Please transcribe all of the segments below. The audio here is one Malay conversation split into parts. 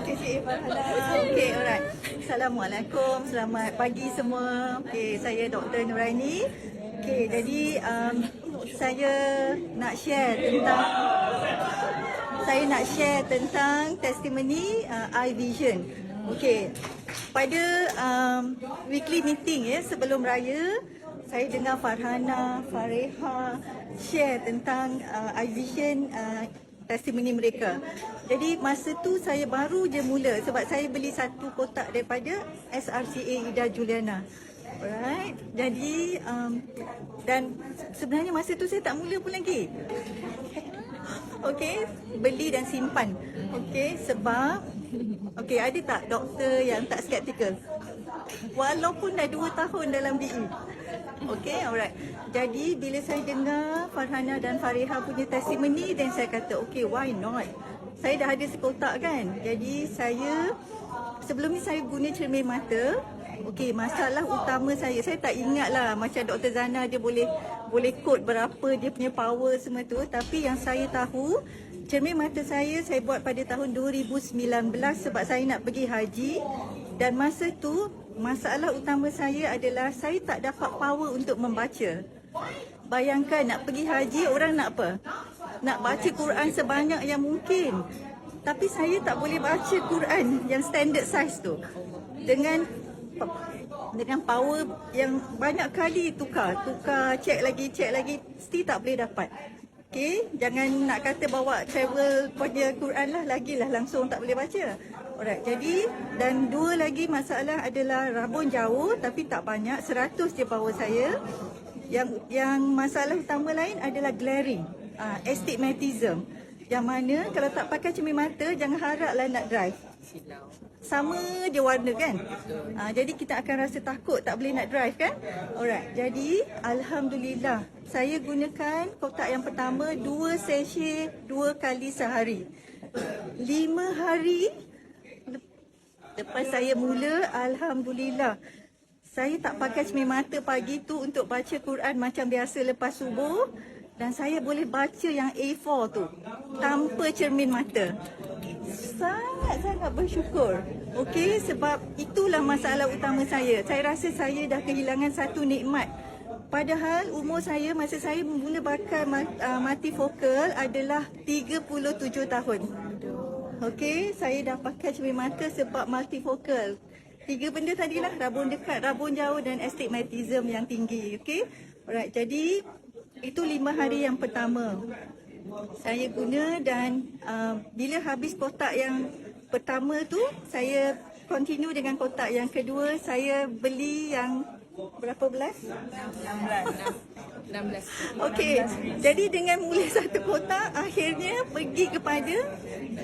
Cik Farhana. Okey, alright. Assalamualaikum, selamat pagi semua. Okey, saya Dr. Nuraini. Okey, jadi saya nak share tentang testimoni iVision. Okey, pada weekly meeting sebelum raya, saya dengar Farhana, Fareha share tentang iVision testimoni mereka. Jadi masa tu saya baru je mula sebab saya beli satu kotak daripada SRCA Ida Juliana. Alright. Jadi dan sebenarnya masa tu saya tak mula pun lagi. Okey, beli dan simpan. Okey, sebab ada tak doktor yang tak skeptikal? Walaupun dah 2 tahun dalam BE. Okey, alright. Jadi bila saya dengar Farhana dan Fareha punya testimoni, dan saya kata, okay, why not? Saya dah ada sekotak kan. Jadi sebelum ni saya guna cermin mata. Okey, masalah utama saya tak ingat lah macam Dr. Zana dia boleh kod berapa dia punya power semua tu. Tapi yang saya tahu, cermin mata saya buat pada tahun 2019 sebab saya nak pergi haji. Dan masa tu, masalah utama saya adalah saya tak dapat power untuk membaca. Bayangkan nak pergi haji, orang nak apa? Nak baca Quran sebanyak yang mungkin. Tapi saya tak boleh baca Quran yang standard size tu. Dengan power yang banyak kali tukar, check lagi, still tak boleh dapat. Okey, jangan nak kata bawa travel punya Quran lah, lagilah langsung tak boleh baca. Alright, jadi dan dua lagi masalah adalah rabun jauh tapi tak banyak, 100 je power saya. Yang masalah utama lain adalah glaring, astigmatism. Yang mana kalau tak pakai cermin mata, jangan haraplah nak drive. Sama je warna kan? Jadi kita akan rasa takut, tak boleh nak drive kan? Alright, jadi Alhamdulillah saya gunakan kotak yang pertama 2 sachet 2 kali sehari. 5 hari lepas saya mula, Alhamdulillah saya tak pakai cermin mata pagi tu untuk baca Quran macam biasa lepas subuh. Dan saya boleh baca yang A4 tu tanpa cermin mata. Sangat-sangat bersyukur. Okey, sebab itulah masalah utama saya. Saya rasa saya dah kehilangan satu nikmat. Padahal umur saya masa saya mula pakai multifocal adalah 37 tahun. Okey, saya dah pakai cermin mata sebab multifocal. 3 benda tadilah, rabun dekat, rabun jauh dan astigmatism yang tinggi. Okey. Alright, jadi itu 5 hari yang pertama saya guna. Dan bila habis kotak yang pertama tu, saya continue dengan kotak yang kedua. Saya beli yang berapa belas? 16. Okey, jadi dengan mula satu kotak, akhirnya pergi kepada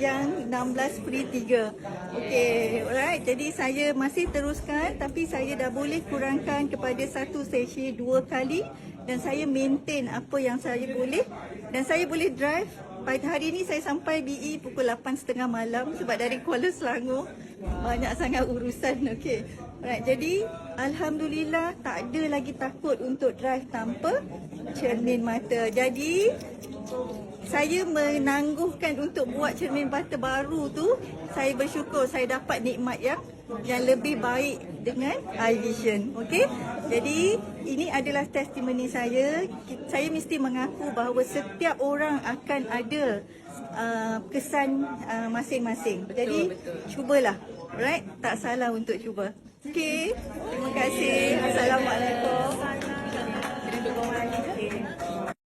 yang 16 free 3. Okey, alright. Jadi saya masih teruskan tapi saya dah boleh kurangkan kepada satu sachet 2 kali. Dan saya maintain apa yang saya boleh. Dan saya boleh drive. Pada hari ini saya sampai BE pukul 8.30 malam sebab dari Kuala Selangor. Banyak sangat urusan. Okey. Alright, jadi Alhamdulillah tak ada lagi takut untuk drive tanpa cermin mata. Jadi saya menangguhkan untuk buat cermin mata baru tu. Saya bersyukur saya dapat nikmat yang lebih baik dengan iVision. Okey. Jadi ini adalah testimoni saya. Saya mesti mengaku bahawa setiap orang akan ada kesan masing-masing. Jadi cubalah. Alright, tak salah untuk cuba. Okey. Terima kasih. Assalamualaikum.